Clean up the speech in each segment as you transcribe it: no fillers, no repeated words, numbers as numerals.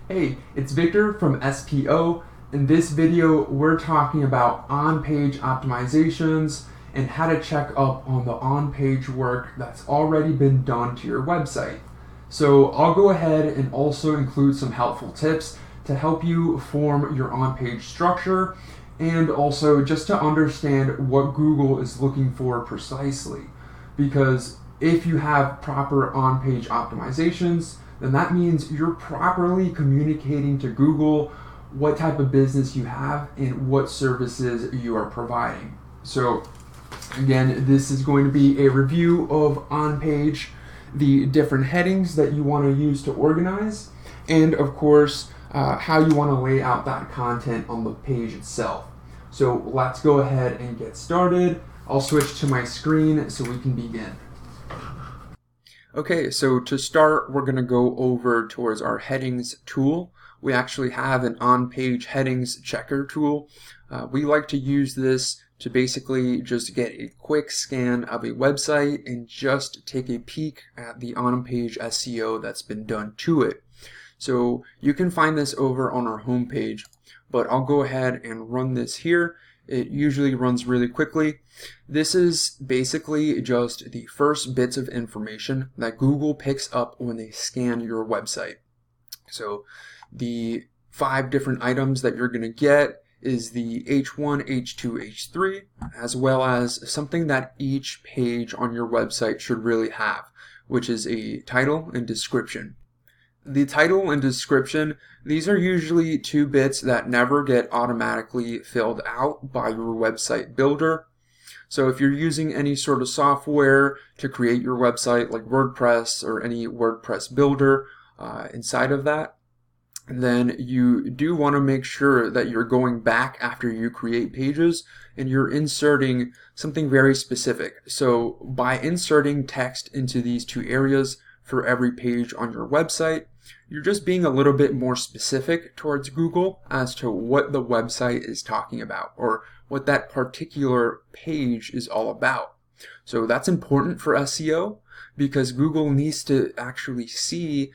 Hey, it's Victor from SPO. In this video, we're talking about on-page optimizations and how to check up on the on-page work that's already been done to your website. So I'll go ahead and also include some helpful tips to help you form your on-page structure and also just to understand what Google is looking for precisely. Because if you have proper on-page optimizations, then that means you're properly communicating to Google what type of business you have and what services you are providing. So again, this is going to be a review of on-page, the different headings that you want to use to organize, and of course, how you want to lay out that content on the page itself. So let's go ahead and get started. I'll switch to my screen so we can begin. Okay, so to start, we're going to go over towards our headings tool. We actually have an on-page headings checker tool. We like to use this to basically just get a quick scan of a website and just take a peek at the on-page SEO that's been done to it. So you can find this over on our homepage, but I'll go ahead and run this here. It usually runs really quickly. This is basically just the first bits of information that Google picks up when they scan your website. So the 5 different items that you're going to get is the H1, H2, H3, as well as something that each page on your website should really have, which is a title and description. The title and description, these are usually 2 bits that never get automatically filled out by your website builder. So if you're using any sort of software to create your website like WordPress or any WordPress builder inside of that, then you do want to make sure that you're going back after you create pages and you're inserting something very specific. So by inserting text into these 2 areas for every page on your website, you're just being a little bit more specific towards Google as to what the website is talking about or what that particular page is all about. So that's important for SEO because Google needs to actually see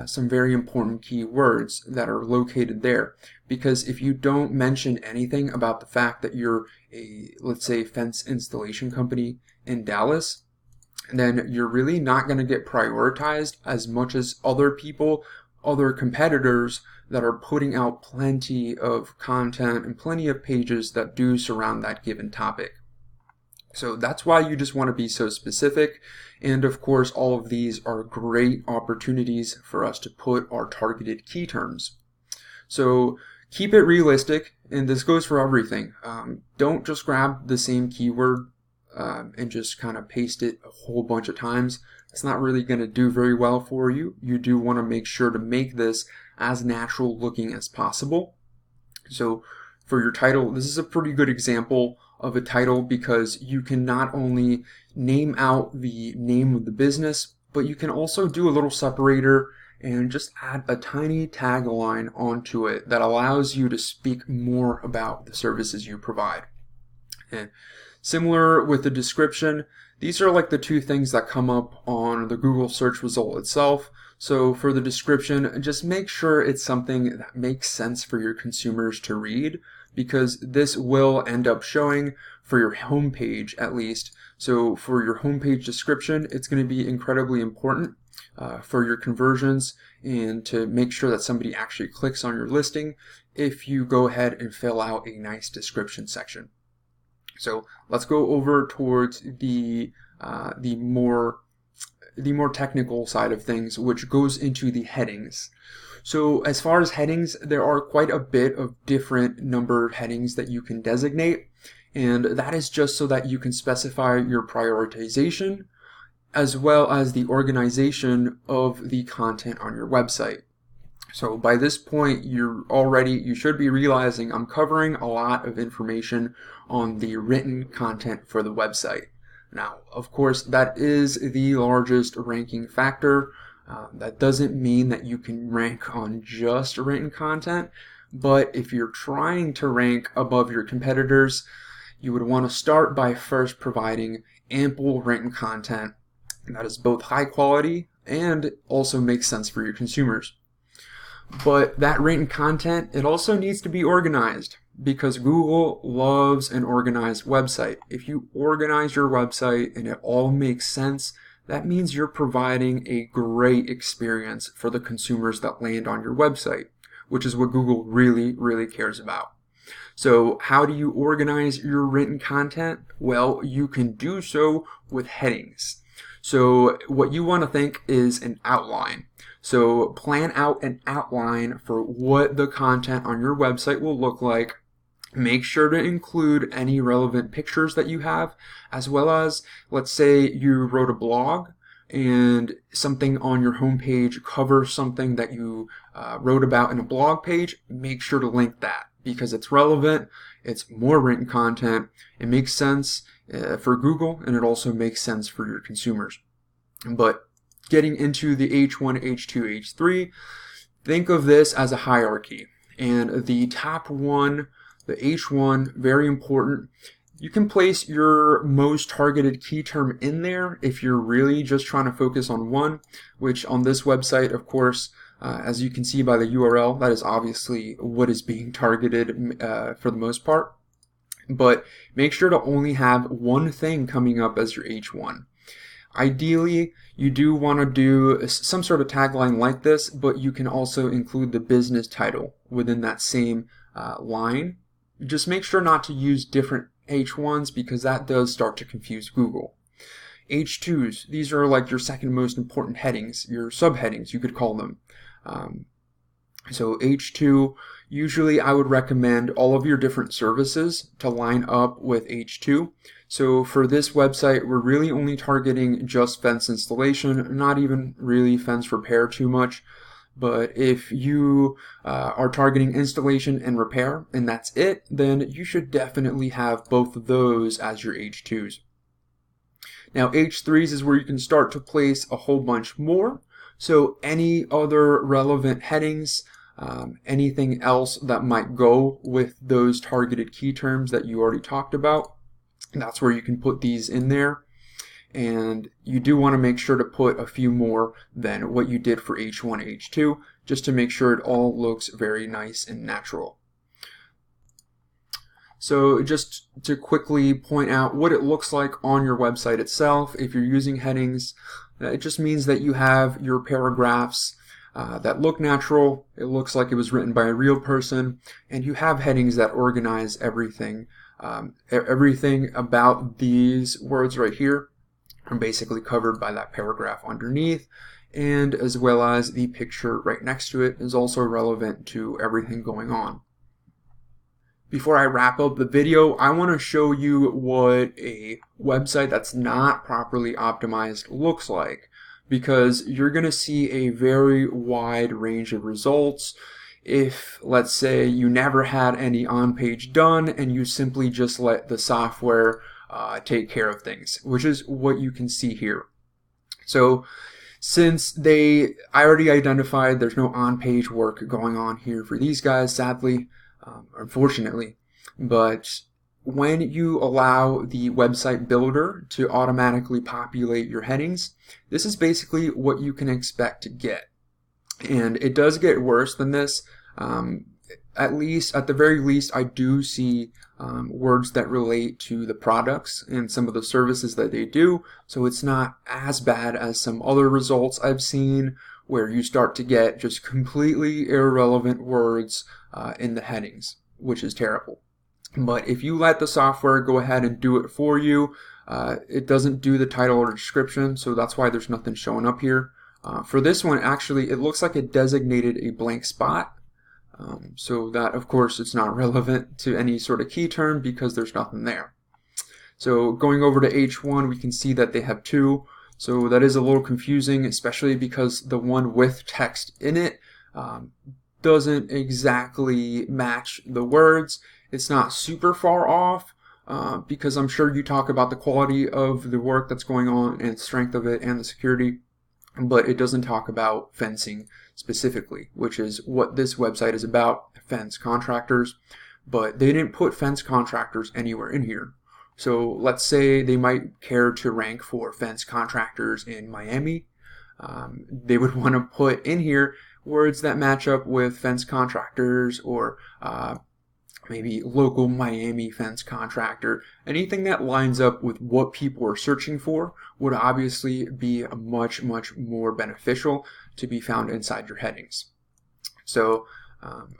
some very important keywords that are located there. Because if you don't mention anything about the fact that you're a, let's say, fence installation company in Dallas, then you're really not going to get prioritized as much as other people, other competitors that are putting out plenty of content and plenty of pages that do surround that given topic. So that's why you just want to be so specific. And of course, all of these are great opportunities for us to put our targeted key terms. So keep it realistic, and this goes for everything. Don't just grab the same keyword and just kind of paste it a whole bunch of times. It's not really going to do very well for you. You do want to make sure to make this as natural looking as possible. So for your title, this is a pretty good example of a title because you can not only name out the name of the business, but you can also do a little separator and just add a tiny tagline onto it that allows you to speak more about the services you provide. And similar with the description, these are like the 2 things that come up on the Google search result itself. So for the description, just make sure it's something that makes sense for your consumers to read, because this will end up showing for your homepage at least. So for your homepage description, it's going to be incredibly important for your conversions and to make sure that somebody actually clicks on your listing if you go ahead and fill out a nice description section. So let's go over towards the more technical side of things, which goes into the headings. So as far as headings, there are quite a bit of different numbered headings that you can designate, and that is just so that you can specify your prioritization as well as the organization of the content on your website. So by this point, you should be realizing I'm covering a lot of information on the written content for the website. Now, of course, that is the largest ranking factor. That doesn't mean that you can rank on just written content, but if you're trying to rank above your competitors, you would want to start by first providing ample written content that is both high quality and also makes sense for your consumers. But that written content, it also needs to be organized because Google loves an organized website. If you organize your website and it all makes sense, that means you're providing a great experience for the consumers that land on your website, which is what Google really, really cares about. So how do you organize your written content? Well, you can do so with headings. So what you want to think is an outline. So plan out an outline for what the content on your website will look like. Make sure to include any relevant pictures that you have, as well as, let's say you wrote a blog and something on your homepage covers something that you wrote about in a blog page. Make sure to link that because it's relevant, it's more written content, it makes sense for Google, and it also makes sense for your consumers. But getting into the H1, H2, H3, think of this as a hierarchy. And the top one, the H1, very important. You can place your most targeted key term in there if you're really just trying to focus on one, which on this website, of course, as you can see by the URL, that is obviously what is being targeted for the most part. But make sure to only have one thing coming up as your H1. Ideally, you do want to do some sort of tagline like this, but you can also include the business title within that same line. Just make sure not to use different H1s because that does start to confuse Google. H2s, these are like your second most important headings, your subheadings, you could call them. So H2, usually I would recommend all of your different services to line up with H2. So for this website, we're really only targeting just fence installation, not even really fence repair too much. But if you are targeting installation and repair, and that's it, then you should definitely have both of those as your H2s. Now H3s is where you can start to place a whole bunch more. So any other relevant headings, anything else that might go with those targeted key terms that you already talked about, that's where you can put these in there. And you do want to make sure to put a few more than what you did for H1, H2, just to make sure it all looks very nice and natural. So just to quickly point out what it looks like on your website itself, if you're using headings, it just means that you have your paragraphs that look natural, it looks like it was written by a real person, and you have headings that organize everything. Everything about these words right here are basically covered by that paragraph underneath, and as well as the picture right next to it is also relevant to everything going on. Before I wrap up the video, I want to show you what a website that's not properly optimized looks like, because you're going to see a very wide range of results. If, let's say, you never had any on-page done and you simply just let the software take care of things, which is what you can see here. So since I already identified there's no on-page work going on here for these guys, sadly, unfortunately, but when you allow the website builder to automatically populate your headings, this is basically what you can expect to get. And it does get worse than this. At the very least, I do see words that relate to the products and some of the services that they do. So it's not as bad as some other results I've seen where you start to get just completely irrelevant words in the headings, which is terrible. But if you let the software go ahead and do it for you, it doesn't do the title or description, so that's why there's nothing showing up here. For this one, actually, it looks like it designated a blank spot. So that, of course, it's not relevant to any sort of key term because there's nothing there. So going over to H1, we can see that they have two. So that is a little confusing, especially because the one with text in it doesn't exactly match the words. It's not super far off because I'm sure you talk about the quality of the work that's going on and strength of it and the security, but it doesn't talk about fencing specifically, which is what this website is about, fence contractors, but they didn't put fence contractors anywhere in here. So let's say they might care to rank for fence contractors in Miami. They would want to put in here words that match up with fence contractors or maybe local Miami fence contractor. Anything that lines up with what people are searching for would obviously be much more beneficial to be found inside your headings. So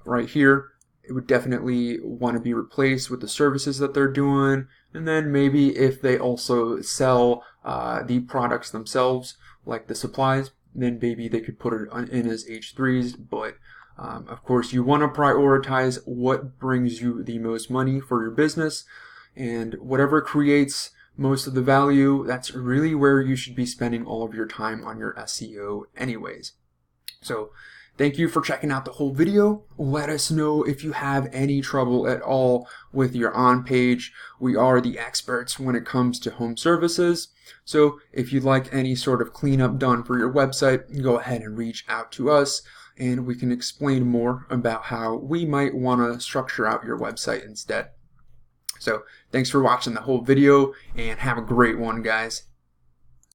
right here, it would definitely want to be replaced with the services that they're doing, and then maybe if they also sell the products themselves, like the supplies, then maybe they could put it in as H3s. But of course, you want to prioritize what brings you the most money for your business, and whatever creates most of the value, that's really where you should be spending all of your time on your SEO anyways. So thank you for checking out the whole video. Let us know if you have any trouble at all with your on-page. We are the experts when it comes to home services. So if you'd like any sort of cleanup done for your website, go ahead and reach out to us, and we can explain more about how we might want to structure out your website instead. So thanks for watching the whole video, and have a great one, guys.